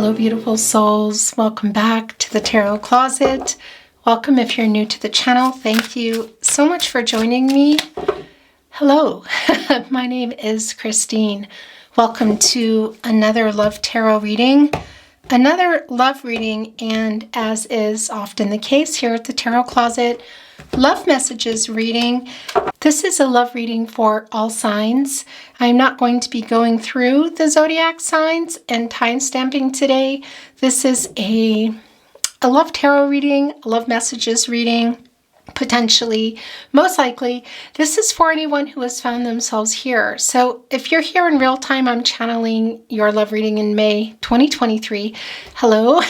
Hello, beautiful souls. Welcome back to the Tarot Closet. Welcome if you're new to the channel. Thank you so much for joining me. Hello, my name is Christine. Welcome to another Love Tarot reading. Another love reading, and as is often the case here at the Tarot Closet, love messages reading. This is a love reading for all signs. I'm not going to be going through the zodiac signs and time stamping today. This is a love tarot reading, a love messages reading, potentially, most likely. This is for anyone who has found themselves here. So if you're here in real time, I'm channeling your love reading in May 2023. Hello.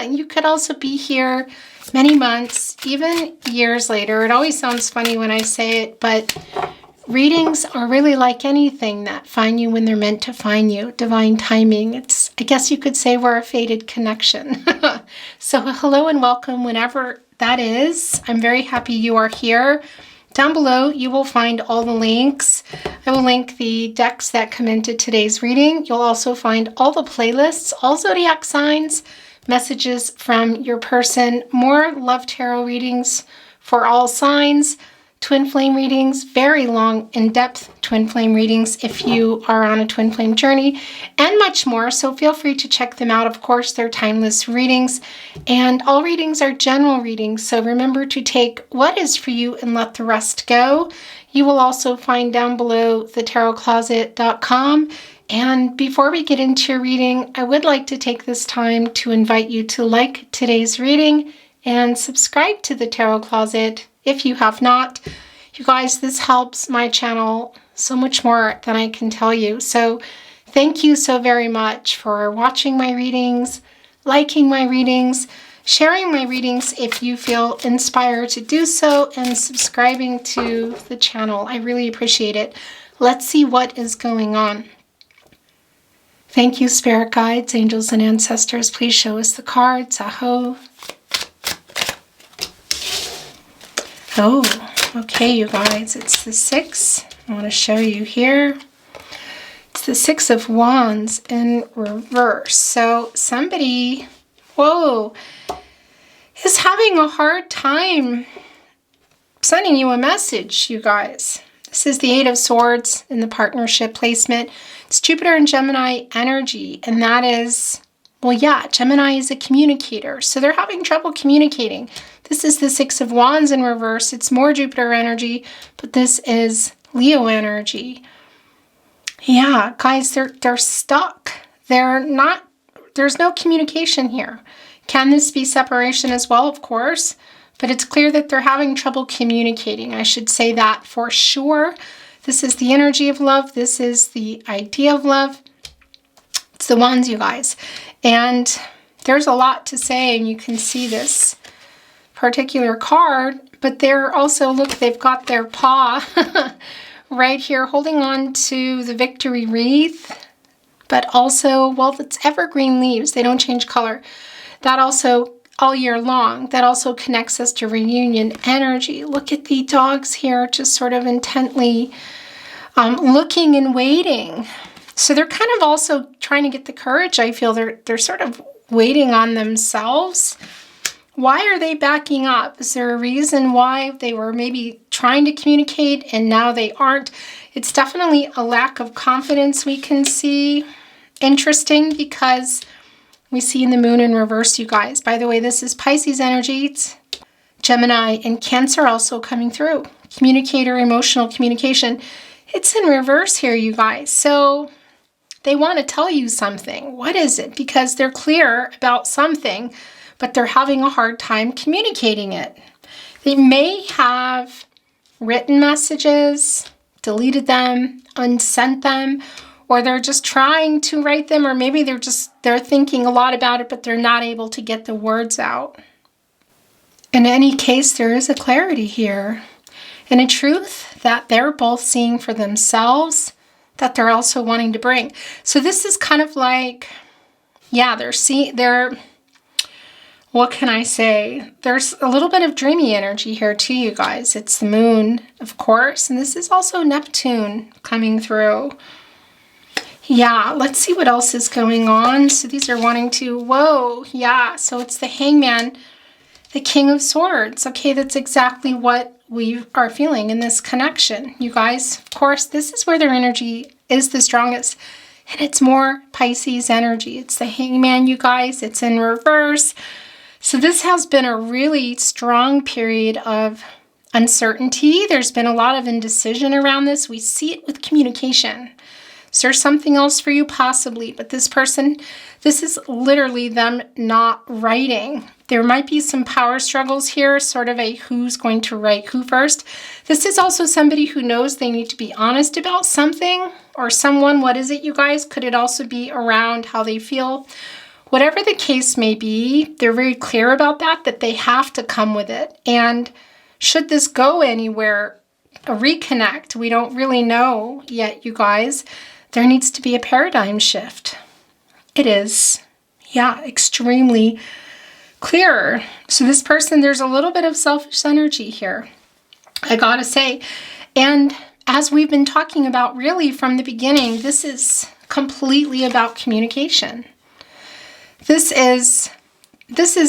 You could also be here many months, even years later. It always sounds funny when I say it, but readings are really like anything that find you when they're meant to find you. Divine timing. I guess you could say we're a fated connection. So hello and welcome whenever that is. I'm very happy you are here. Down below, you will find all the links. I will link the decks that come into today's reading. You'll also find all the playlists, all zodiac signs, messages from your person, more love tarot readings for all signs, twin flame readings, very long, in-depth twin flame readings if you are on a twin flame journey, and much more. So feel free to check them out. Of course, they're timeless readings, and all readings are general readings. So remember to take what is for you and let the rest go. You will also find down below thetarotcloset.com. And before we get into your reading, I would like to take this time to invite you to like today's reading and subscribe to the Tarot Closet if you have not. You guys, this helps my channel so much more than I can tell you. So thank you so very much for watching my readings, liking my readings, sharing my readings if you feel inspired to do so, and subscribing to the channel. I really appreciate it. Let's see what is going on. Thank you, spirit guides, angels, and ancestors. Please show us the cards. Aho. Oh, okay, you guys. It's the Six. I want to show you here. It's the Six of Wands in reverse. So somebody, whoa, is having a hard time sending you a message, you guys. This is the Eight of Swords in the partnership placement. It's Jupiter and Gemini energy, and that is, well, yeah, Gemini is a communicator, so they're having trouble communicating. This is the Six of Wands in reverse. It's more Jupiter energy, but this is Leo energy. Yeah, guys, they're stuck. There's no communication here. Can this be separation as well? Of course. But it's clear that they're having trouble communicating. I should say that for sure. This is the energy of love. This is the idea of love. It's the Wands, you guys. And there's a lot to say, and you can see this particular card. But they're also, look, they've got their paw right here holding on to the victory wreath. But also, well, it's evergreen leaves. They don't change color. That also, all year long, that also connects us to reunion energy. Look at the dogs here, just sort of intently looking and waiting. So they're kind of also trying to get the courage. I feel they're sort of waiting on themselves. Why are they backing up? Is there a reason why they were maybe trying to communicate and now they aren't? It's definitely a lack of confidence we can see. Interesting, because we see in the moon in reverse, you guys. By the way, this is Pisces energy. It's Gemini and Cancer also coming through. Communicator, emotional communication. It's in reverse here, you guys. So they want to tell you something. What is it? Because they're clear about something, but they're having a hard time communicating it. They may have written messages, deleted them, unsent them, or they're just trying to write them, or maybe they're thinking a lot about it, but they're not able to get the words out. In any case, there is a clarity here and a truth that they're both seeing for themselves that they're also wanting to bring. So this is kind of like, yeah, what can I say? There's a little bit of dreamy energy here too, you guys. It's the moon, of course, and this is also Neptune coming through. Yeah, let's see what else is going on. So these are wanting to, whoa, yeah. So it's the Hangman, the King of Swords. Okay, that's exactly what we are feeling in this connection, you guys. Of course, this is where their energy is the strongest. And it's more Pisces energy. It's the Hangman, you guys. It's in reverse. So this has been a really strong period of uncertainty. There's been a lot of indecision around this. We see it with communication. Is there something else for you? Possibly. But this person, this is literally them not writing. There might be some power struggles here, sort of a who's going to write who first. This is also somebody who knows they need to be honest about something or someone. What is it, you guys? Could it also be around how they feel? Whatever the case may be, they're very clear about that they have to come with it. And should this go anywhere, a reconnect, we don't really know yet, you guys. There needs to be a paradigm shift. It is, yeah, extremely clear. So this person, there's a little bit of selfish energy here, I gotta say. And as we've been talking about really from the beginning, this is completely about communication. This is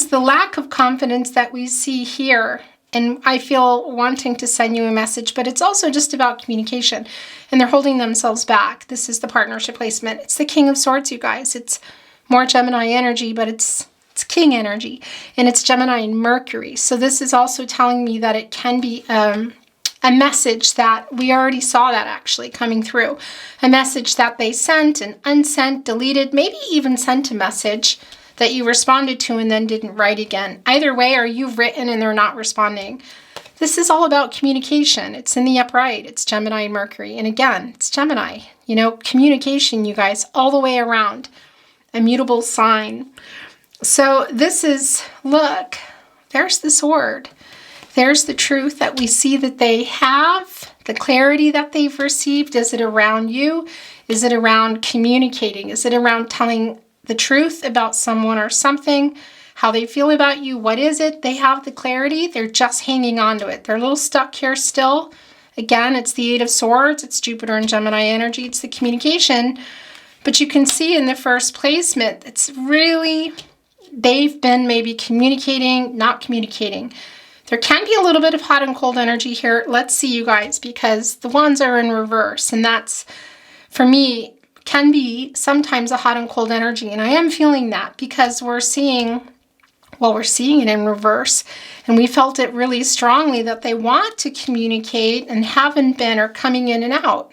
the lack of confidence that we see here. And I feel wanting to send you a message, but it's also just about communication. And they're holding themselves back. This is the partnership placement. It's the King of Swords, you guys. It's more Gemini energy, but it's King energy. And it's Gemini and Mercury. So this is also telling me that it can be a message that we already saw that actually coming through. A message that they sent and unsent, deleted, maybe even sent a message that you responded to and then didn't write again. Either way, or you've written and they're not responding. This is all about communication. It's in the upright. It's Gemini and Mercury. And again, it's Gemini. You know, communication, you guys, all the way around. A mutable sign. So this is, look, there's the sword. There's the truth that we see that they have, the clarity that they've received. Is it around you? Is it around communicating? Is it around telling the truth about someone or something, how they feel about you? What is it? They have the clarity. They're just hanging on to it. They're a little stuck here still. Again, it's the Eight of Swords. It's Jupiter and Gemini energy. It's the communication. But you can see in the first placement, it's really, they've been maybe communicating, not communicating. There can be a little bit of hot and cold energy here. Let's see, you guys, because the wands are in reverse. And that's, for me, can be sometimes a hot and cold energy. And I am feeling that because we're seeing it in reverse. And we felt it really strongly that they want to communicate and haven't been, or coming in and out.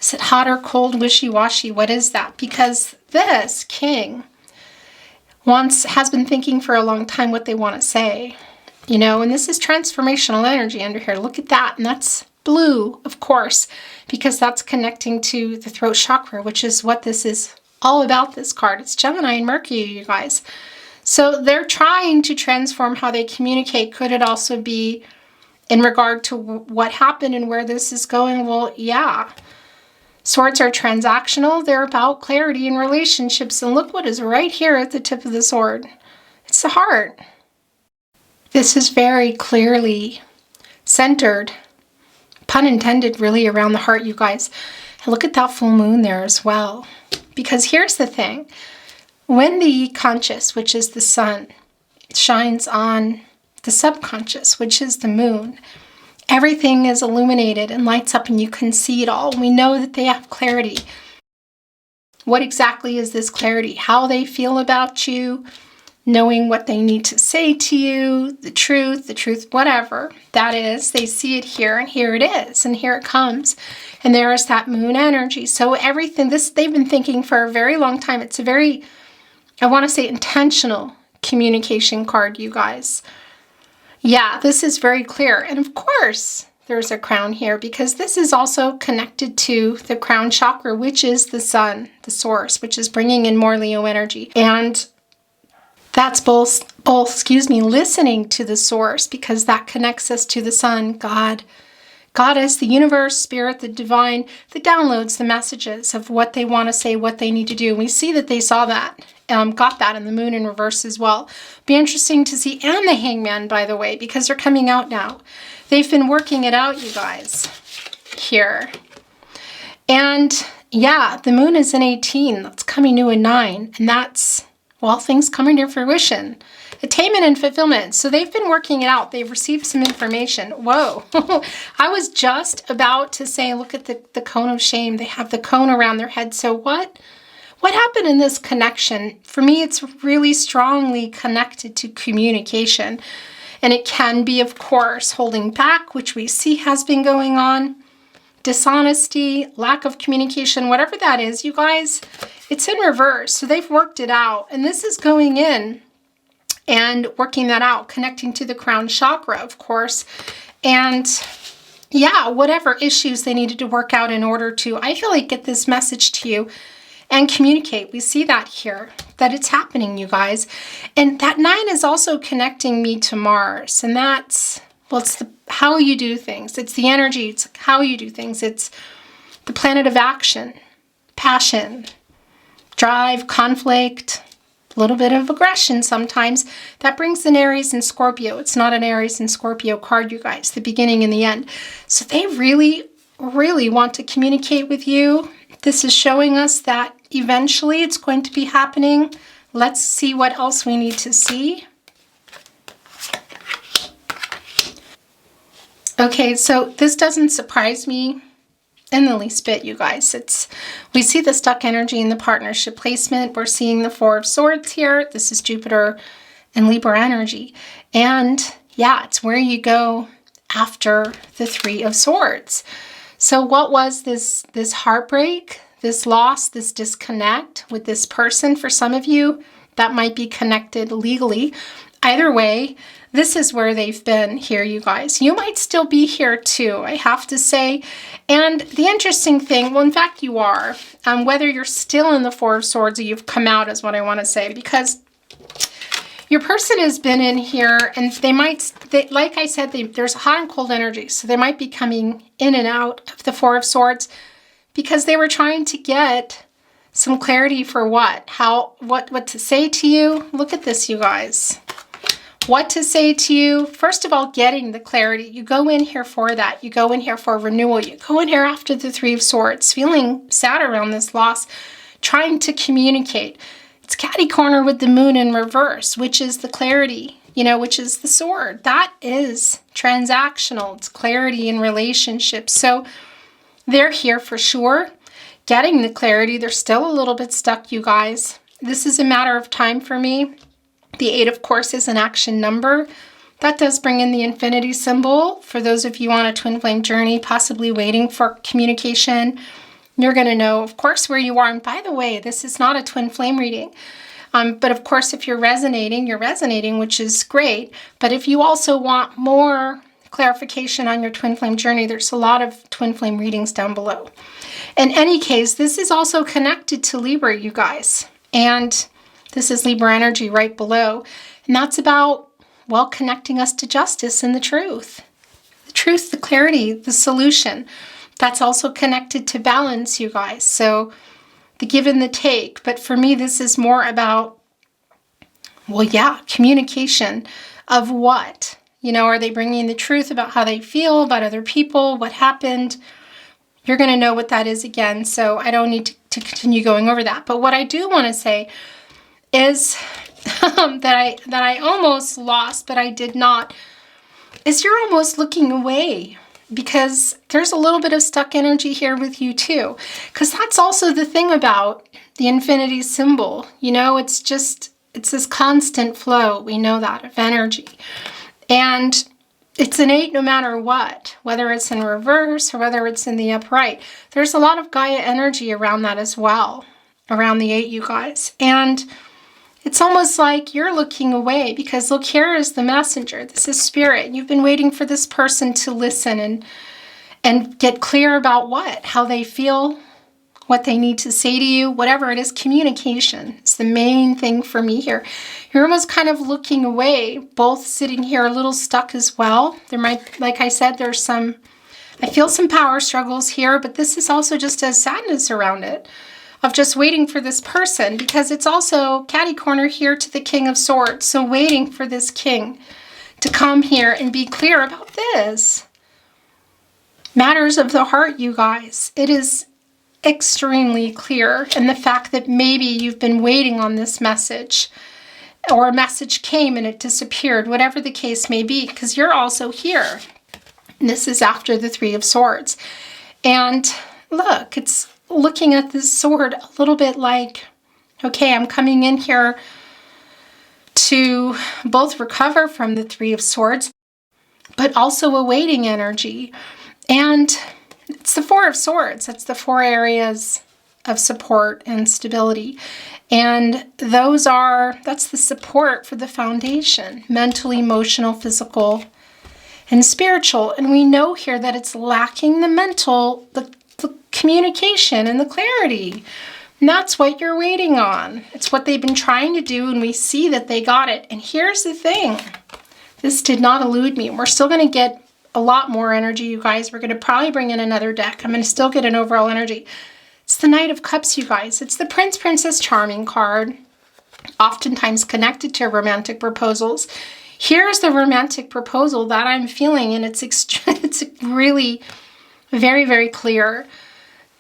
Is it hot or cold, wishy-washy? What is that? Because this king has been thinking for a long time what they want to say. You know, and this is transformational energy under here. Look at that. And that's blue, of course, because that's connecting to the throat chakra, which is what this is all about, this card. It's Gemini and Mercury, you guys. So they're trying to transform how they communicate. Could it also be in regard to what happened and where this is going? Well, yeah. Swords are transactional. They're about clarity in relationships. And look what is right here at the tip of the sword. It's the heart. This is very clearly centered, pun intended, really around the heart, you guys. And look at that full moon there as well. Because here's the thing. When the conscious, which is the sun, shines on the subconscious, which is the moon, everything is illuminated and lights up and you can see it all. We know that they have clarity. What exactly is this clarity? How they feel about you, knowing what they need to say to you, the truth, whatever that is. They see it here, and here it is, and here it comes. And there is that moon energy. So everything, this they've been thinking for a very long time. It's a very, I want to say, intentional communication card, you guys. Yeah, this is very clear. And of course, there's a crown here because this is also connected to the crown chakra, which is the sun, the source, which is bringing in more Leo energy. And that's both, listening to the source, because that connects us to the sun, God, Goddess, the universe, spirit, the divine, the downloads, the messages of what they want to say, what they need to do. We see that they saw that, got that in the moon in reverse as well. Be interesting to see, and the hangman, by the way, because they're coming out now. They've been working it out, you guys, here. And yeah, the moon is in 18. That's coming to a 9. And that's, well, things coming to fruition. Attainment and fulfillment. So they've been working it out. They've received some information. Whoa. I was just about to say, look at the cone of shame. They have the cone around their head. So what happened in this connection? For me, it's really strongly connected to communication. And it can be, of course, holding back, which we see has been going on. Dishonesty, lack of communication, whatever that is, you guys, it's in reverse. So they've worked it out. And this is going in and working that out, connecting to the crown chakra, of course. And yeah, whatever issues they needed to work out in order to, I feel like, get this message to you and communicate. We see that here, that it's happening, you guys. And that 9 is also connecting me to Mars. And that's, well, it's how you do things. It's the energy. It's how you do things. It's the planet of action, passion, drive, conflict, a little bit of aggression sometimes. That brings an Aries and Scorpio. It's not an Aries and Scorpio card, you guys, the beginning and the end. So they really, really want to communicate with you. This is showing us that eventually it's going to be happening. Let's see what else we need to see. Okay, so this doesn't surprise me in the least bit, you guys. We see the stuck energy in the partnership placement. We're seeing the 4 of Swords here. This is Jupiter and Libra energy. And yeah, it's where you go after the 3 of Swords. So what was this heartbreak, this loss, this disconnect with this person? For some of you, that might be connected legally. Either way, this is where they've been here, you guys. You might still be here too, I have to say. And the interesting thing, well, in fact, you are. Whether you're still in the 4 of Swords or you've come out is what I want to say. Because your person has been in here and like I said, there's hot and cold energy. So they might be coming in and out of the 4 of Swords because they were trying to get some clarity for what to say to you. Look at this, you guys. What to say to you. First of all, getting the clarity. You go in here for that. You go in here for renewal. You go in here after the 3 of Swords, feeling sad around this loss, trying to communicate. It's catty corner with the moon in reverse, which is the clarity, which is the sword. That is transactional. It's clarity in relationships. So they're here for sure, getting the clarity. They're still a little bit stuck, you guys. This is a matter of time for me. The 8, of course, is an action number. That does bring in the infinity symbol. For those of you on a twin flame journey, possibly waiting for communication, you're going to know, of course, where you are. And by the way, this is not a twin flame reading. But of course, if you're resonating, which is great. But if you also want more clarification on your twin flame journey, there's a lot of twin flame readings down below. In any case, this is also connected to Libra, you guys. And this is Libra energy right below. And that's about, well, connecting us to justice and the truth. The truth, the clarity, the solution. That's also connected to balance, you guys. So the give and the take. But for me, this is more about, well, yeah, communication of what? Are they bringing the truth about how they feel, about other people, what happened? You're going to know what that is again. So I don't need to continue going over that. But what I do want to say is that I almost lost, but I did not, is you're almost looking away because there's a little bit of stuck energy here with you too. Because that's also the thing about the infinity symbol. It's this constant flow. We know that, of energy. And it's innate no matter what, whether it's in reverse or whether it's in the upright. There's a lot of Gaia energy around that as well, around the 8, you guys. And it's almost like you're looking away because look, here is the messenger. This is spirit. You've been waiting for this person to listen and get clear about how they feel, what they need to say to you, whatever it is. Communication is the main thing for me here. You're almost kind of looking away, both sitting here a little stuck as well. There might, like I said, I feel some power struggles here, but this is also just a sadness around it, of just waiting for this person, because it's also catty corner here to the King of Swords. So waiting for this king to come here and be clear about this. Matters of the heart, you guys. It is extremely clear. And the fact that maybe you've been waiting on this message, or a message came and it disappeared, whatever the case may be, because you're also here. And this is after the Three of Swords. And look, it's looking at this sword a little bit like, okay, I'm coming in here to both recover from the Three of Swords, but also a waiting energy. And it's the Four of Swords. That's the 4 areas of support and stability. And that's the support for the foundation, mental, emotional, physical, and spiritual. And we know here that it's lacking the mental, the communication and the clarity. And that's what you're waiting on. It's what they've been trying to do, and we see that they got it. And here's the thing. This did not elude me. We're still going to get a lot more energy, you guys. We're going to probably bring in another deck. I'm going to still get an overall energy. It's the Knight of Cups, you guys. It's the Prince, Princess Charming card, oftentimes connected to romantic proposals. Here's the romantic proposal that I'm feeling, and it's really very, very clear.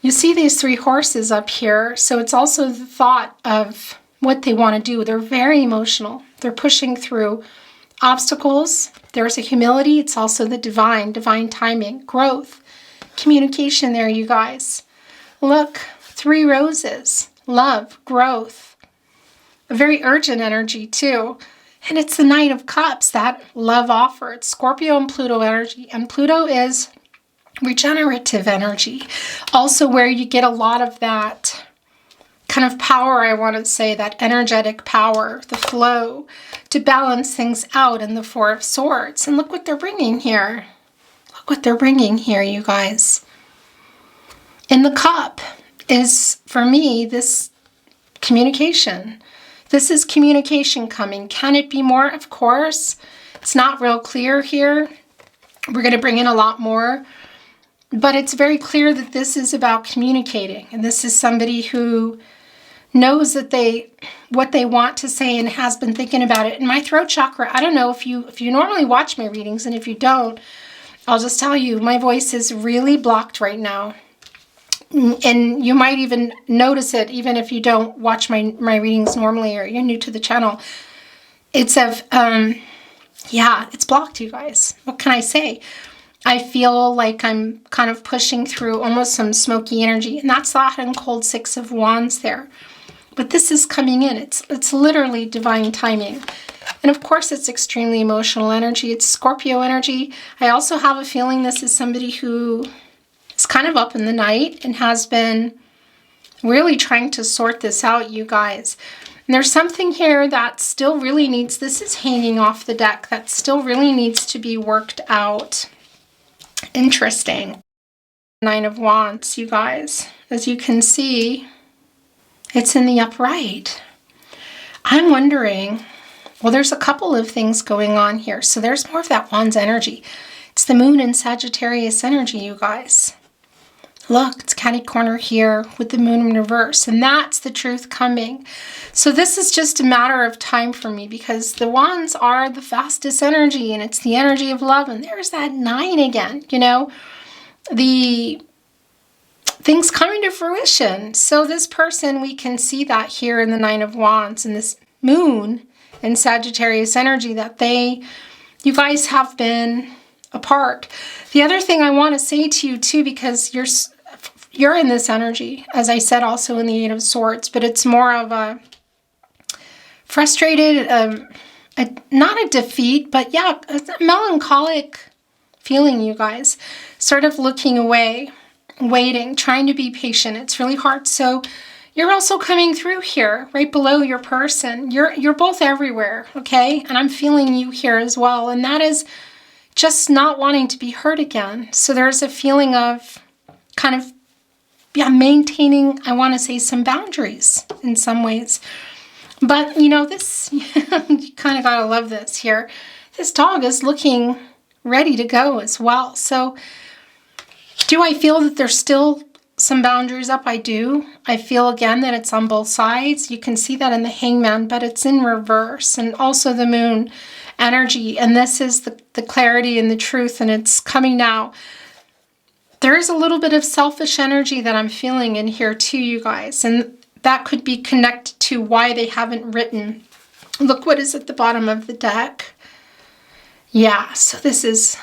You see these 3 horses up here, so it's also the thought of what they want to do. They're very emotional. They're pushing through obstacles. There's a humility. It's also the divine timing, growth, communication there, you guys. Look, 3 roses, love, growth, a very urgent energy too. And it's the Knight of Cups, that love offer. It's Scorpio and Pluto energy. And Pluto is regenerative energy. Also where you get a lot of that kind of power, I want to say, that energetic power, the flow, to balance things out in the Four of Swords. And look what they're bringing here. Look what they're bringing here, you guys. In the cup is, for me, this communication. This is communication coming. Can it be more? Of course. It's not real clear here. We're going to bring in a lot more. But it's very clear that this is about communicating. And this is somebody who knows that what they want to say and has been thinking about it. And my throat chakra, I don't know if you normally watch my readings, and if you don't, I'll just tell you, my voice is really blocked right now. And you might even notice it, even if you don't watch my readings normally, or you're new to the channel. It's it's blocked, you guys. What can I say? I feel like I'm kind of pushing through almost some smoky energy, and that's the hot and cold 6 of Wands there. But this is coming in. It's literally divine timing. And of course, it's extremely emotional energy. It's Scorpio energy. I also have a feeling this is somebody who is kind of up in the night and has been really trying to sort this out, you guys. And there's something here that still really needs, this is hanging off the deck, that still really needs to be worked out. Interesting. 9 of Wands, you guys. As you can see, it's in the upright. I'm wondering, well, there's a couple of things going on here. So there's more of that Wands energy. It's the Moon in Sagittarius energy, you guys. Look, it's catty corner here with the Moon in reverse, and that's the truth coming. So this is just a matter of time for me, because the Wands are the fastest energy, and it's the energy of love. And there's that 9 again, you know, the things coming to fruition. So this person, we can see that here in the 9 of Wands and this Moon in Sagittarius energy, that you guys have been apart. The other thing I want to say to you too, because you're in this energy, as I said, also in the 8 of Swords, but it's more of a frustrated, not a defeat, but yeah, a melancholic feeling, you guys. Sort of looking away, waiting, trying to be patient. It's really hard. So you're also coming through here, right below your person. You're both everywhere, okay? And I'm feeling you here as well. And that is just not wanting to be hurt again. So there's a feeling of kind of, maintaining, I want to say, some boundaries in some ways. But, you know, this, you kind of got to love this here. This dog is looking ready to go as well. So do I feel that there's still some boundaries up? I do. I feel, again, that it's on both sides. You can see that in the Hangman, but it's in reverse. And also the Moon energy. And this is the clarity and the truth, and it's coming now. there is a little bit of selfish energy that I'm feeling in here too, you guys. And that could be connected to why they haven't written. Look what is at the bottom of the deck. Yeah, so this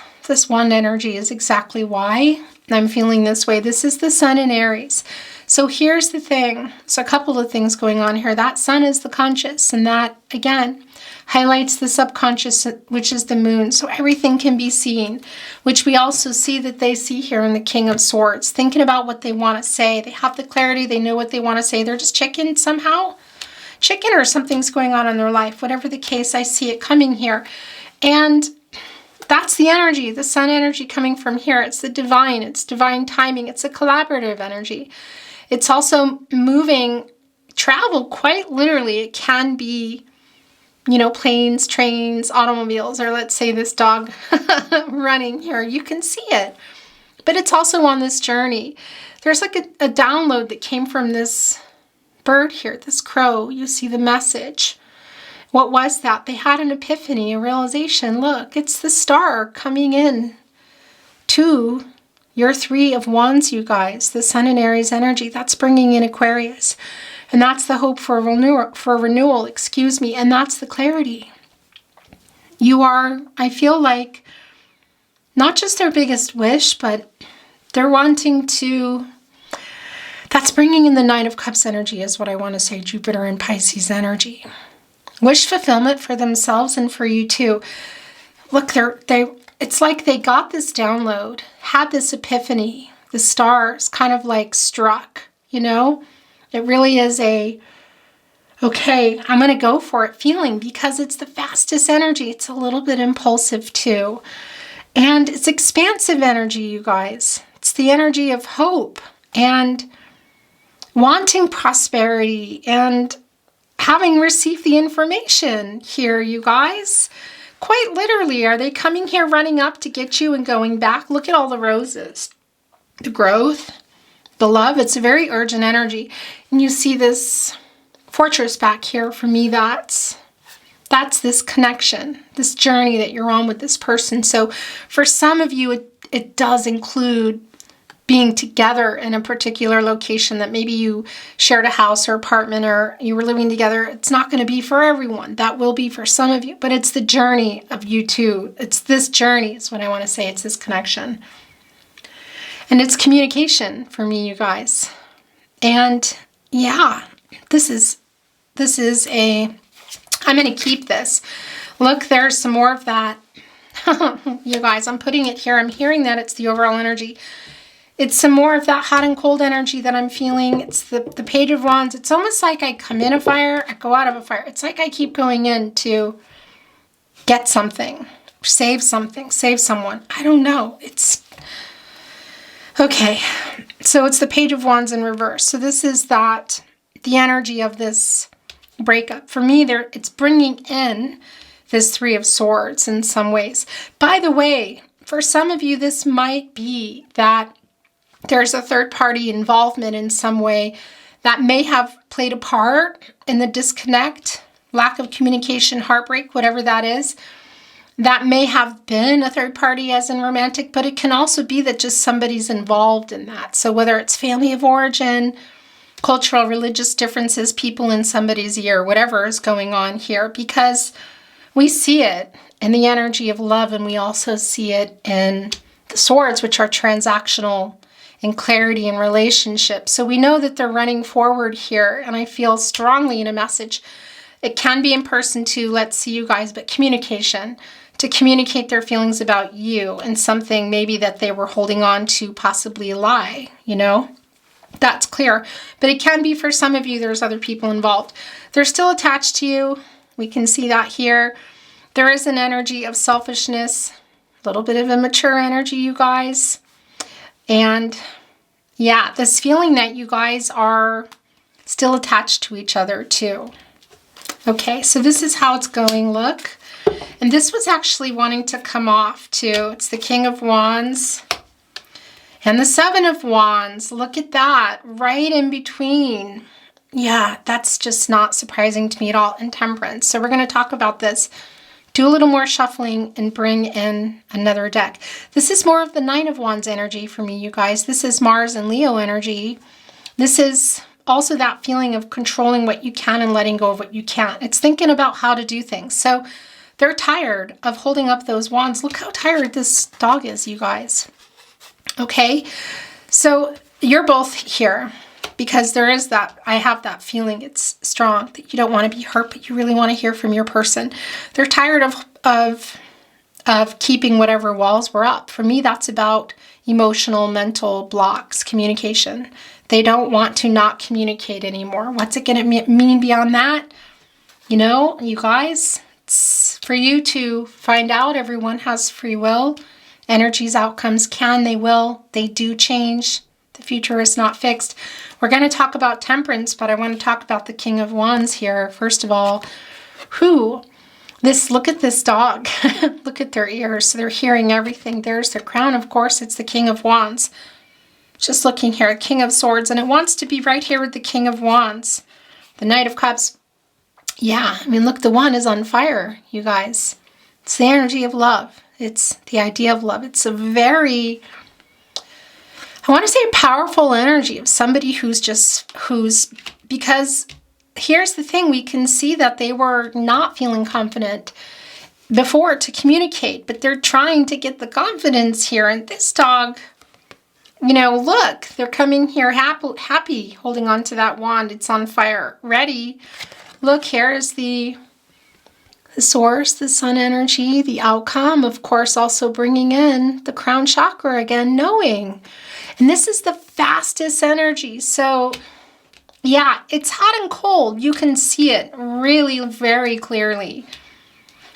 one energy is exactly why I'm feeling this way. This is the sun in Aries. So here's the thing. So a couple of things going on here. That sun is the conscious, and that, again, highlights the subconscious, which is the moon. So everything can be seen, which we also see that they see here in the King of Swords. Thinking about what they want to say. They have the clarity. They know what they want to say. They're just checking somehow. Chicken or something's going on in their life. Whatever the case, I see it coming here. And that's the energy, the sun energy coming from here. It's the divine. It's divine timing. It's a collaborative energy. It's also moving, travel quite literally. It can be, you know, planes, trains, automobiles, or let's say this dog running here. You can see it. But it's also on this journey. There's like a download that came from this bird here, this crow. You see the message. What was that? They had an epiphany, a realization. Look, it's the star coming in to your 3 of Wands, you guys. The sun in Aries energy. That's bringing in Aquarius. And that's the hope for renewal, excuse me. And that's the clarity. You are, I feel like, not just their biggest wish, but they're wanting to, that's bringing in the 9 of Cups energy is what I want to say. Jupiter and Pisces energy. Wish fulfillment for themselves and for you too. Look, it's like they got this download, had this epiphany. The stars kind of like struck, you know? It really is a, okay, I'm going to go for it feeling, because it's the fastest energy. It's a little bit impulsive too. And it's expansive energy, you guys. It's the energy of hope and wanting prosperity and having received the information here, you guys. Quite literally, are they coming here running up to get you and going back? Look at all the roses. The growth, the love. It's a very urgent energy. And you see this fortress back here. For me, that's this connection, this journey that you're on with this person. So for some of you, it does include being together in a particular location that maybe you shared a house or apartment or you were living together. It's not going to be for everyone. That will be for some of you, but it's the journey of you two. It's this journey is what I want to say. It's this connection. And it's communication for me, you guys. And yeah, this is I'm going to keep this. Look, there's some more of that. You guys, I'm putting it here. I'm hearing that it's the overall energy. It's some more of that hot and cold energy that I'm feeling. It's the Page of Wands. It's almost like I come in a fire, I go out of a fire. It's like I keep going in to get something, save something, save someone. I don't know. It's okay. So it's the Page of Wands in reverse. So this is the energy of this breakup. For me, it's bringing in this 3 of Swords in some ways. By the way, for some of you, this might be that there's a third party involvement in some way that may have played a part in the disconnect, lack of communication, heartbreak, whatever that is. That may have been a third party as in romantic, but it can also be that just somebody's involved in that. So whether it's family of origin, cultural, religious differences, people in somebody's ear, whatever is going on here, because we see it in the energy of love, and we also see it in the swords, which are transactional and clarity in relationships. So we know that they're running forward here, and I feel strongly in a message. It can be in person too, let's see you guys, but communication, to communicate their feelings about you and something maybe that they were holding on to, possibly a lie, you know? That's clear. But it can be for some of you, there's other people involved. They're still attached to you. We can see that here. There is an energy of selfishness, a little bit of immature energy, you guys. And yeah, this feeling that you guys are still attached to each other too. Okay, so this is how it's going, look. And this was actually wanting to come off too. It's the King of Wands and the 7 of Wands. Look at that, right in between. Yeah, that's just not surprising to me at all. And Temperance. So we're going to talk about this do a little more shuffling and bring in another deck. This is more of the Nine of Wands energy for me, you guys. This is Mars and Leo energy. This is also that feeling of controlling what you can and letting go of what you can't. It's thinking about how to do things. So they're tired of holding up those wands. Look how tired this dog is, you guys. Okay, so you're both here because there is that, I have that feeling, it's strong, that you don't want to be hurt, but you really want to hear from your person. They're tired of keeping whatever walls were up. For me, that's about emotional, mental blocks, communication. They don't want to not communicate anymore. What's it going to mean beyond that? You know, you guys, it's for you to find out. Everyone has free will. Energies, outcomes can, they will, they do change. The future is not fixed. We're going to talk about temperance, but I want to talk about the King of Wands here. First of all, look at this dog. Look at their ears. So they're hearing everything. There's their crown, of course. It's the King of Wands. Just looking here, King of Swords, and it wants to be right here with the King of Wands. The Knight of Cups. Yeah, I mean, look, the one is on fire, you guys. It's the energy of love. It's the idea of love. It's a very, I want to say, a powerful energy of somebody because here's the thing, we can see that they were not feeling confident before to communicate, but they're trying to get the confidence here. And this dog, you know, look, they're coming here happy, holding on to that wand. It's on fire, ready. Look, here is the source, the sun energy, the outcome, of course, also bringing in the crown chakra again, knowing. And this is the fastest energy. So yeah, it's hot and cold. You can see it really very clearly.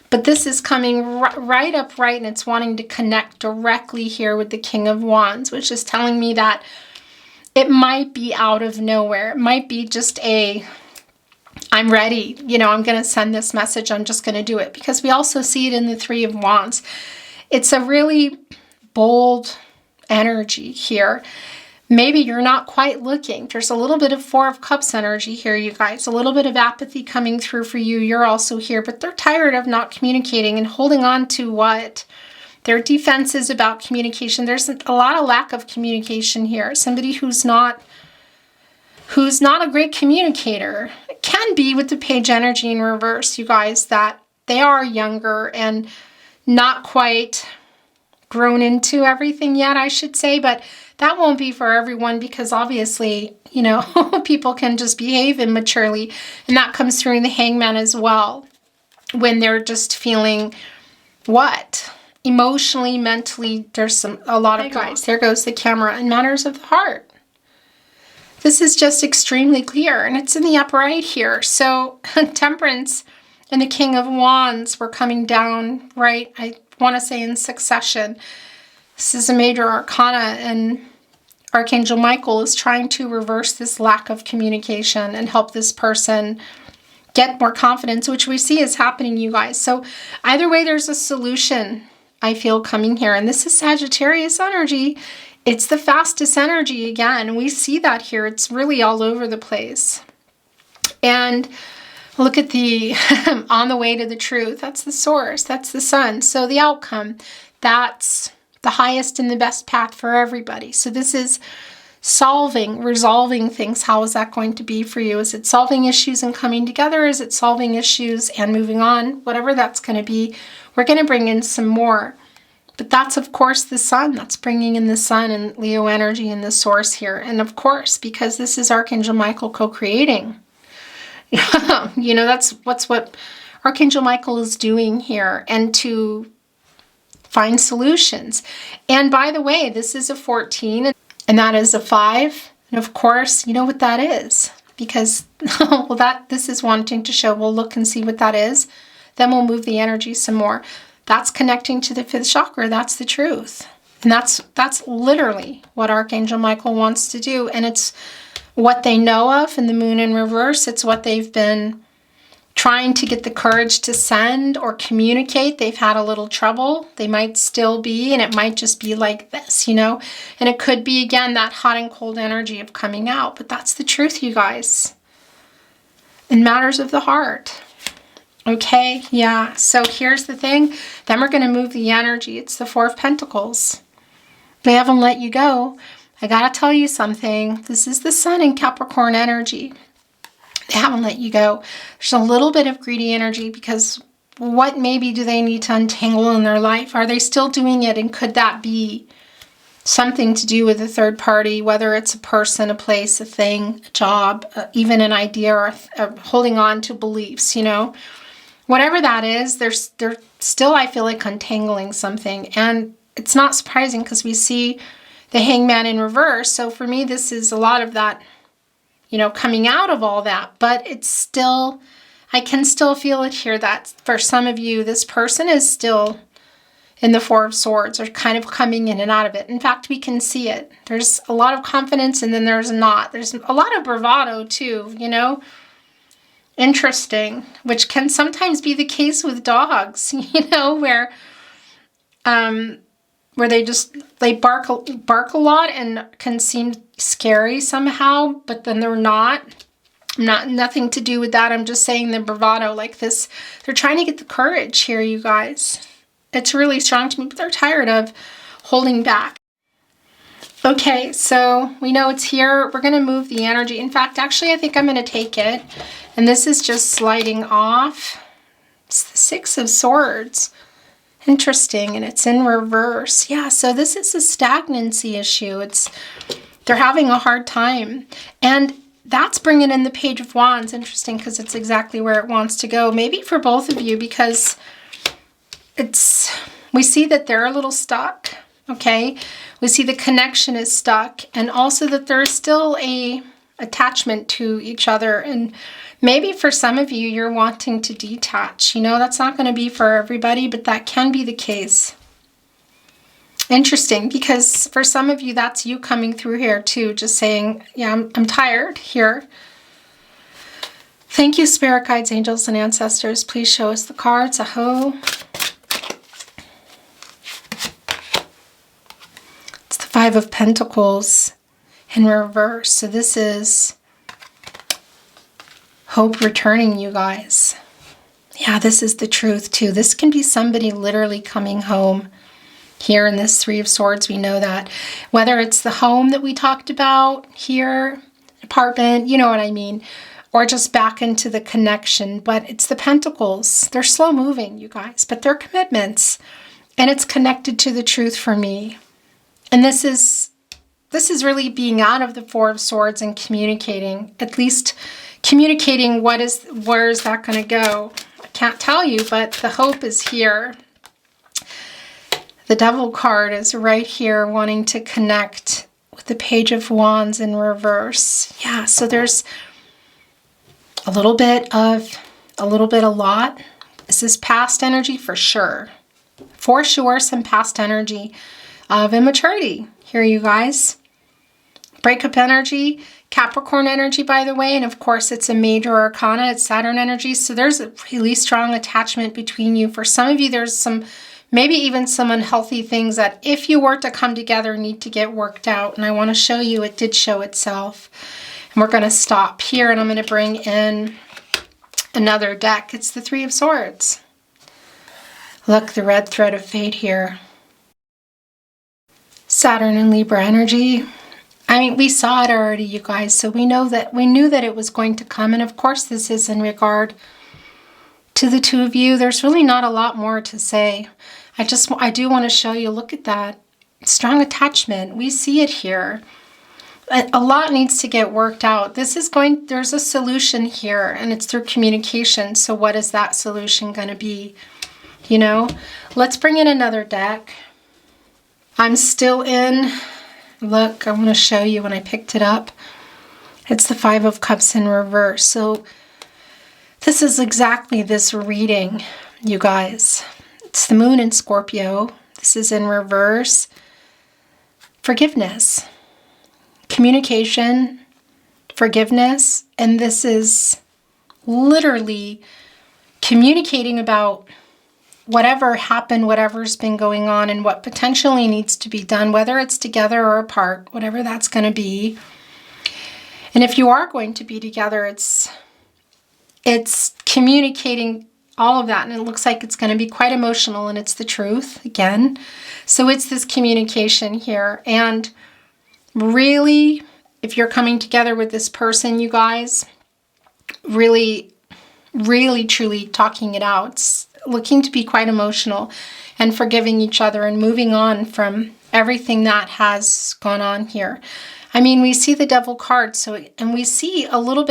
But this is coming right up right, and it's wanting to connect directly here with the King of Wands, which is telling me that it might be out of nowhere. It might be just I'm ready, you know, I'm going to send this message, I'm just going to do it. Because we also see it in the Three of Wands. It's a really bold energy here. Maybe you're not quite looking. There's a little bit of Four of Cups energy here, you guys. A little bit of apathy coming through for you. You're also here, but they're tired of not communicating and holding on to what their defense is about communication. There's a lot of lack of communication here. Somebody who's not a great communicator. It can be with the Page energy in reverse, you guys, that they are younger and not quite grown into everything yet, I should say, but that won't be for everyone because obviously, you know, people can just behave immaturely, and that comes through in the Hangman as well when they're just feeling emotionally, mentally, there's a lot of guys. There goes the camera in matters of the heart. This is just extremely clear, and it's in the upper right here. So Temperance and the King of Wands were coming down, right? I want to say in succession. This is a major arcana, and Archangel Michael is trying to reverse this lack of communication and help this person get more confidence, which we see is happening, you guys. So either way, there's a solution, I feel, coming here. And this is Sagittarius energy. It's the fastest energy again. We see that here. It's really all over the place. And look at the on the way to the truth. That's the source. That's the sun. So the outcome, that's the highest and the best path for everybody. So this is resolving things. How is that going to be for you? Is it solving issues and coming together? Is it solving issues and moving on? Whatever that's going to be, we're going to bring in some more. But that's, of course, the sun. That's bringing in the sun and Leo energy and the source here. And of course, because this is Archangel Michael co-creating, you know, that's what Archangel Michael is doing here, and to find solutions. And by the way, this is a 14, and that is a 5. And of course, you know what that is, because well, this is wanting to show, we'll look and see what that is. Then we'll move the energy some more. That's connecting to the 5th chakra. That's the truth. And that's literally what Archangel Michael wants to do. And it's what they know of in the moon in reverse. It's what they've been trying to get the courage to send or communicate. They've had a little trouble. They might still be, and it might just be like this, you know. And it could be, again, that hot and cold energy of coming out. But that's the truth, you guys. In matters of the heart. Okay, yeah. So here's the thing. Then we're going to move the energy. It's the Four of Pentacles. They haven't let you go. I got to tell you something. This is the Sun in Capricorn energy. They haven't let you go. There's a little bit of greedy energy because what maybe do they need to untangle in their life? Are they still doing it? And could that be something to do with a third party, whether it's a person, a place, a thing, a job, even an idea, or holding on to beliefs, you know? Whatever that is, they're still, I feel like, untangling something. And it's not surprising because we see the Hangman in reverse. So for me, this is a lot of that, you know, coming out of all that. But it's still, I can still feel it here that for some of you, this person is still in the Four of Swords, or kind of coming in and out of it. In fact, we can see it. There's a lot of confidence and then there's not. There's a lot of bravado too, you know. Interesting, which can sometimes be the case with dogs, you know, where they bark a lot and can seem scary somehow, but then they're not. Nothing to do with that. I'm just saying the bravado like this. They're trying to get the courage here, you guys. It's really strong to me, but they're tired of holding back. Okay, so we know it's here. We're going to move the energy. In fact, actually, I think I'm going to take it. And this is just sliding off. It's the Six of Swords. Interesting, and it's in reverse. Yeah, so this is a stagnancy issue. They're having a hard time. And that's bringing in the Page of Wands. Interesting, because it's exactly where it wants to go. Maybe for both of you, because we see that they're a little stuck, okay? We see the connection is stuck, and also that there's still a attachment to each other. And maybe for some of you, you're wanting to detach. You know, that's not going to be for everybody, but that can be the case. Interesting, because for some of you, that's you coming through here too, just saying, yeah, I'm tired here. Thank you, Spirit Guides, Angels, and Ancestors. Please show us the cards. Aho. It's the Five of Pentacles in reverse. So this is hope returning, you guys. Yeah, this is the truth too. This can be somebody literally coming home. Here in this Three of Swords, we know that. Whether it's the home that we talked about here, apartment, you know what I mean, or just back into the connection. But it's the Pentacles. They're slow moving, you guys, but they're commitments. And it's connected to the truth for me. And this is really being out of the Four of Swords and communicating, at least communicating where is that going to go? I can't tell you, but the hope is here. The Devil card is right here wanting to connect with the Page of Wands in reverse. Yeah, so there's a lot. This is past energy for sure. For sure, some past energy of immaturity here, you guys. Breakup energy, Capricorn energy, by the way, and of course it's a major arcana, it's Saturn energy, so there's a really strong attachment between you. For some of you, there's some, maybe even some unhealthy things that if you were to come together need to get worked out, and I want to show you it did show itself. And we're going to stop here, and I'm going to bring in another deck. It's the Three of Swords. Look, the red thread of fate here. Saturn and Libra energy. I mean, we saw it already, you guys, so we knew that it was going to come. And of course, this is in regard to the two of you. There's really not a lot more to say. I do want to show you, look at that. Strong attachment. We see it here. A lot needs to get worked out. There's a solution here, and it's through communication. So what is that solution going to be? You know, let's bring in another deck. I'm still in. Look, I want to show you when I picked it up. It's the Five of Cups in reverse. So this is exactly this reading, you guys. It's the Moon in Scorpio. This is in reverse. Forgiveness, communication, forgiveness. And this is literally communicating about whatever happened, whatever's been going on, and what potentially needs to be done, whether it's together or apart, whatever that's going to be. And if you are going to be together, it's communicating all of that. And it looks like it's going to be quite emotional, and it's the truth again. So it's this communication here. And really, if you're coming together with this person, you guys, really, really, truly talking it out. It's looking to be quite emotional and forgiving each other and moving on from everything that has gone on here. I mean, we see the Devil card, and we see a lot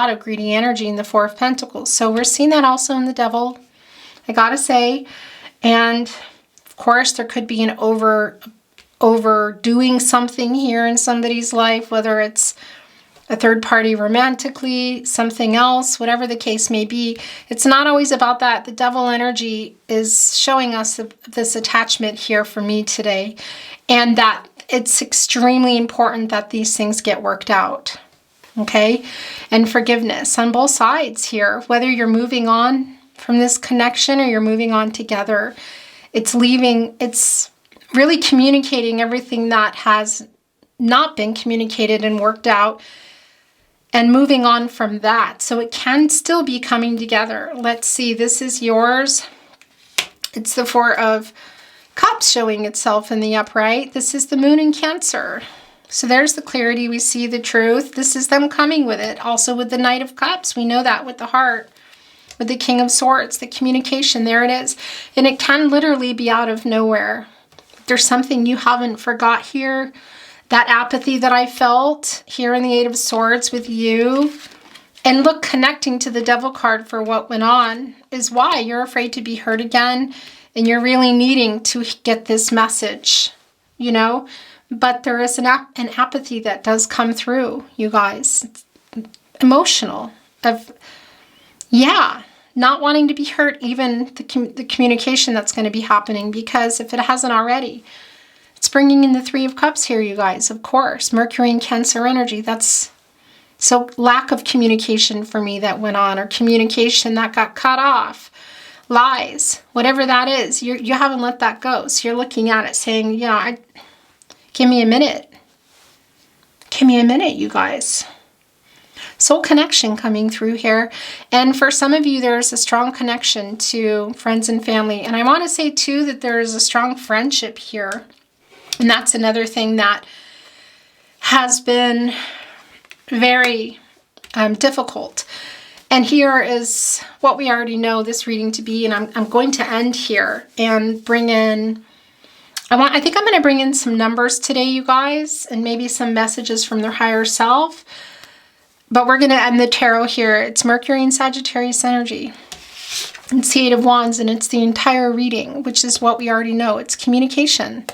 of greedy energy in the Four of Pentacles. So we're seeing that also in the Devil, I gotta say. And of course, there could be an overdoing something here in somebody's life, whether it's a third party romantically, something else, whatever the case may be. It's not always about that. The Devil energy is showing us this attachment here for me today, and that it's extremely important that these things get worked out, okay? And forgiveness on both sides here, whether you're moving on from this connection or you're moving on together. It's really communicating everything that has not been communicated and worked out, and moving on from that. So it can still be coming together. Let's see, this is yours. It's the Four of Cups showing itself in the upright. This is the Moon in Cancer. So there's the clarity. We see the truth. This is them coming with it. Also with the Knight of Cups. We know that with the heart. With the King of Swords, the communication, there it is. And it can literally be out of nowhere. There's something you haven't forgot here. That apathy that I felt here in the Eight of Swords with you. And look, connecting to the Devil card for what went on is why you're afraid to be hurt again. And you're really needing to get this message, you know. But there is an apathy that does come through, you guys. It's emotional. Not wanting to be hurt, even the communication that's going to be happening. Because if it hasn't already, it's bringing in the Three of Cups here, you guys, of course. Mercury and Cancer energy. That's so lack of communication for me that went on, or communication that got cut off. Lies, whatever that is, you haven't let that go. So you're looking at it saying, give me a minute. Give me a minute, you guys. Soul connection coming through here. And for some of you, there's a strong connection to friends and family. And I want to say, too, that there is a strong friendship here. And that's another thing that has been very difficult. And here is what we already know this reading to be. And I'm going to end here and bring in, I think I'm going to bring in some numbers today, you guys, and maybe some messages from their higher self. But we're going to end the tarot here. It's Mercury and Sagittarius energy. It's the Eight of Wands, and it's the entire reading, which is what we already know. It's communication.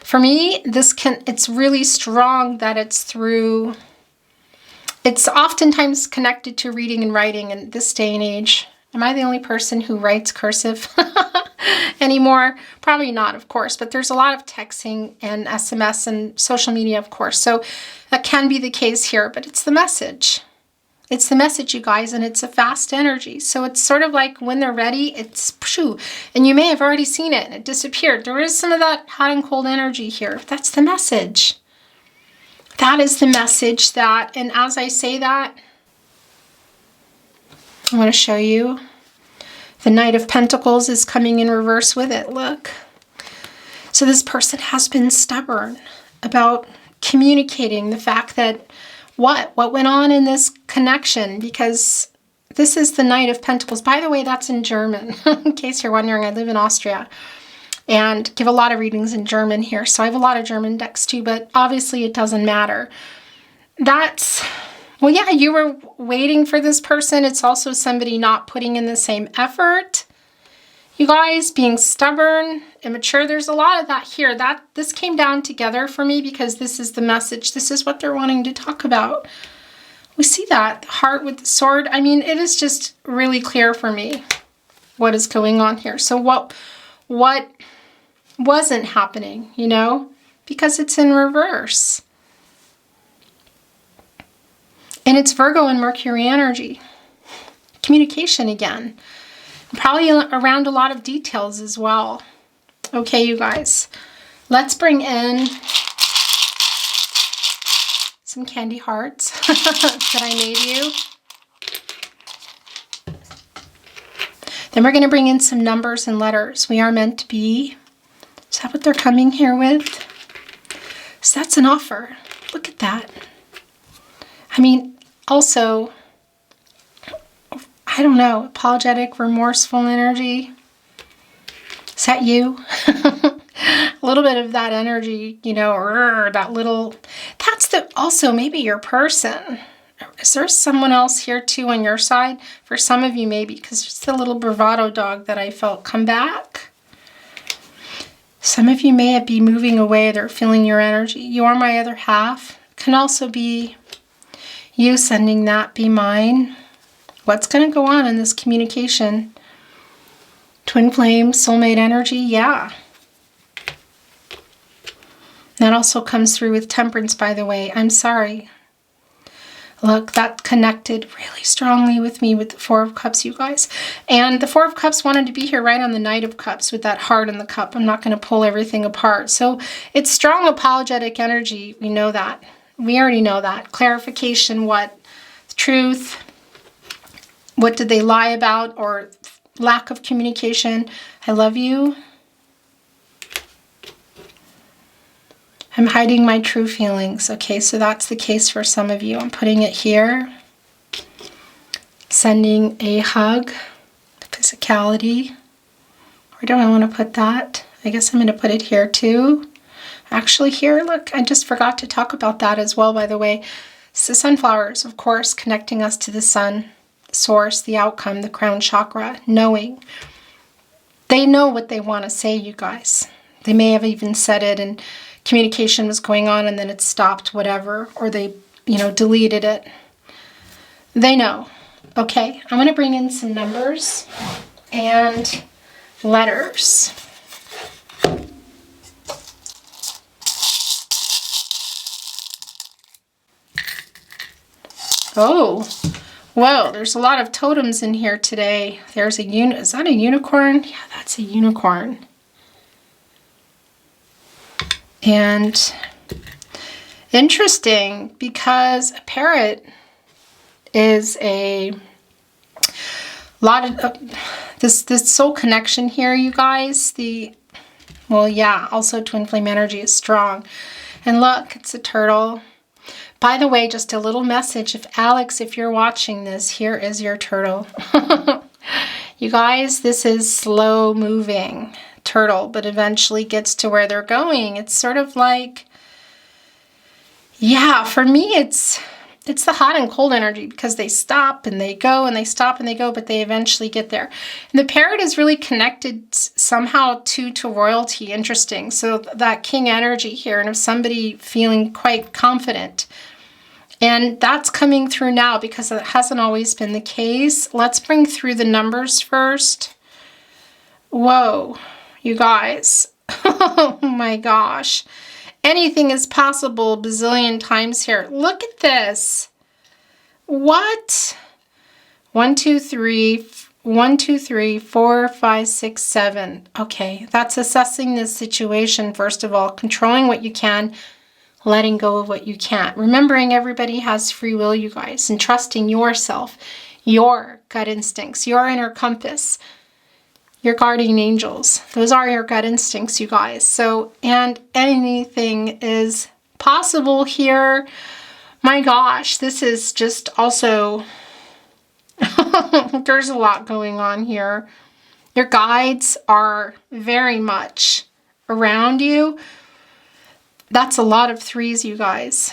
For me, it's really strong that it's through. It's oftentimes connected to reading and writing in this day and age. Am I the only person who writes cursive anymore? Probably not, of course, but there's a lot of texting and SMS and social media, of course. So that can be the case here, but it's the message. It's the message, you guys, and it's a fast energy. So it's sort of like when they're ready, it's pshoo, and you may have already seen it and it disappeared. There is some of that hot and cold energy here. That's the message. That is the message that, and as I say that, I want to show you the Knight of Pentacles is coming in reverse with it. Look. So this person has been stubborn about communicating the fact that what went on in this connection, because this is the Knight of Pentacles. By the way, that's in German. In case you're wondering, I live in Austria and give a lot of readings in German here. So I have a lot of German decks too, but obviously it doesn't matter. Well, yeah, you were waiting for this person. It's also somebody not putting in the same effort. You guys being stubborn, immature. There's a lot of that here. This came down together for me because this is the message. This is what they're wanting to talk about. We see that. The heart with the sword. I mean, it is just really clear for me what is going on here. So what wasn't happening, you know, because it's in reverse. And it's Virgo and Mercury energy. Communication again. Probably around a lot of details as well. Okay, you guys. Let's bring in some candy hearts that I made you. Then we're going to bring in some numbers and letters. We are meant to be. Is that what they're coming here with? So that's an offer. Look at that. I mean, also, I don't know, apologetic, remorseful energy. Is that you? A little bit of that energy, you know, that little, that's the, also maybe your person. Is there someone else here too on your side? For some of you maybe, because it's the little bravado dog that I felt come back. Some of you may be moving away. They're feeling your energy. You are my other half. Can also be you sending that, be mine. What's going to go on in this communication? Twin flame, soulmate energy, yeah. That also comes through with temperance, by the way. I'm sorry. Look, that connected really strongly with me with the Four of Cups, you guys. And the Four of Cups wanted to be here right on the Knight of Cups with that heart in the cup. I'm not going to pull everything apart. So it's strong apologetic energy. We know that. We already know that. Clarification, what? Truth. What did they lie about? Or lack of communication. I love you. I'm hiding my true feelings. Okay, so that's the case for some of you. I'm putting it here. Sending a hug. Physicality. Where do I want to put that? I guess I'm going to put it here too. Actually here, look, I just forgot to talk about that as well, by the way. It's the sunflowers, of course, connecting us to the sun, the source, the outcome, the crown chakra, knowing. They know what they want to say, you guys. They may have even said it and communication was going on and then it stopped, whatever, or they, you know, deleted it. They know. Okay, I'm going to bring in some numbers and letters. Oh, whoa, there's a lot of totems in here today. There's a is that a unicorn? Yeah, that's a unicorn. And interesting, because a parrot is a lot of this soul connection here, you guys. Well, yeah, also twin flame energy is strong. And look, it's a turtle. By the way, just a little message. If Alex, if you're watching this, here is your turtle. You guys, this is slow moving turtle, but eventually gets to where they're going. It's sort of like, yeah, for me, it's the hot and cold energy, because they stop and they go and they stop and they go, but they eventually get there. And the parrot is really connected somehow to royalty. Interesting. So that king energy here, and of somebody feeling quite confident. And that's coming through now because it hasn't always been the case. Let's bring through the numbers first. Whoa, you guys. Oh my gosh. Anything is possible a bazillion times here. Look at this. What? 1, 2, 3, 1, 2, 3, 4, 5, 6, 7. Okay, that's assessing this situation, first of all, controlling what you can, letting go of what you can't. Remembering everybody has free will, you guys, and trusting yourself, your gut instincts, your inner compass, your guardian angels. Those are your gut instincts, you guys. So, and anything is possible here. My gosh, this is just also, there's a lot going on here. Your guides are very much around you. That's a lot of threes, you guys.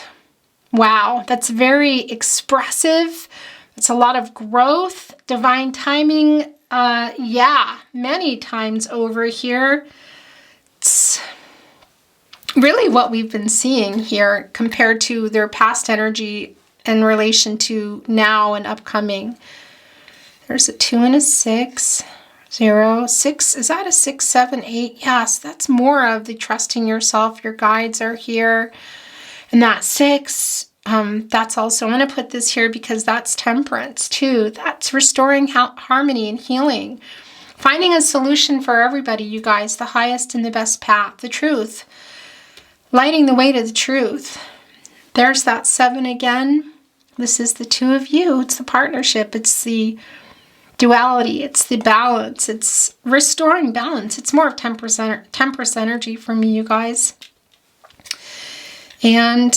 Wow, that's very expressive. It's a lot of growth, divine timing. Yeah, many times over here. It's really what we've been seeing here compared to their past energy in relation to now and upcoming. There's a 2 and a 6. 0, 6, is that a 6, 7, 8? Yes, that's more of the trusting yourself. Your guides are here. And that 6, that's also, I'm going to put this here because that's temperance too. That's restoring harmony and healing. Finding a solution for everybody, you guys, the highest and the best path, the truth. Lighting the way to the truth. There's that 7 again. This is the 2 of you. It's the partnership. It's the duality. It's the balance. It's restoring balance. It's more of 10% energy for me, you guys. And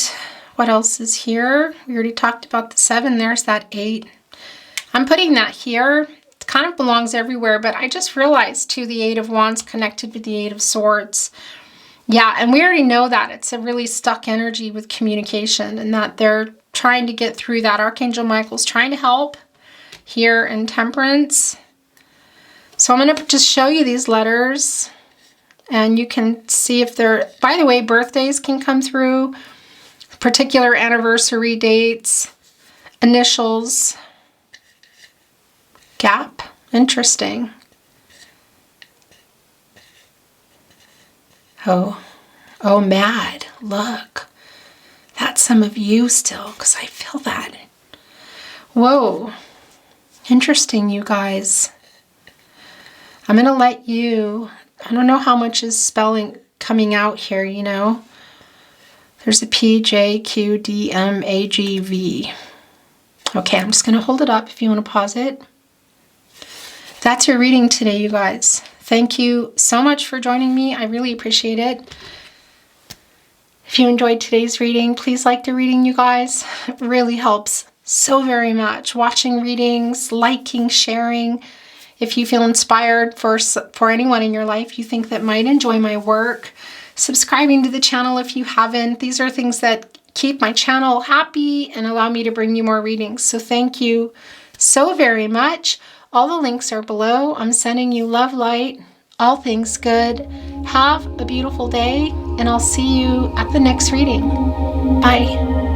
what else is here? We already talked about the 7. There's that 8. I'm putting that here. It kind of belongs everywhere, but I just realized too, the 8 of Wands connected with the 8 of Swords. Yeah, and we already know that it's a really stuck energy with communication, and that they're trying to get through that. Archangel Michael's trying to help here in Temperance. So I'm going to just show you these letters, and you can see if they're, by the way, birthdays can come through, particular anniversary dates, initials, gap. Interesting. Oh, mad. Look. That's some of you still, because I feel that. Whoa. Interesting, you guys. I'm going to let you, I don't know how much is spelling coming out here, you know. There's a P, J, Q, D, M, A, G, V. Okay, I'm just going to hold it up if you want to pause it. That's your reading today, you guys. Thank you so much for joining me. I really appreciate it. If you enjoyed today's reading, please like the reading, you guys. It really helps so very much. Watching readings, liking, sharing. If you feel inspired for anyone in your life you think that might enjoy my work, subscribing to the channel if you haven't. These are things that keep my channel happy and allow me to bring you more readings. So thank you so very much. All the links are below. I'm sending you love, light, all things good. Have a beautiful day, and I'll see you at the next reading. Bye.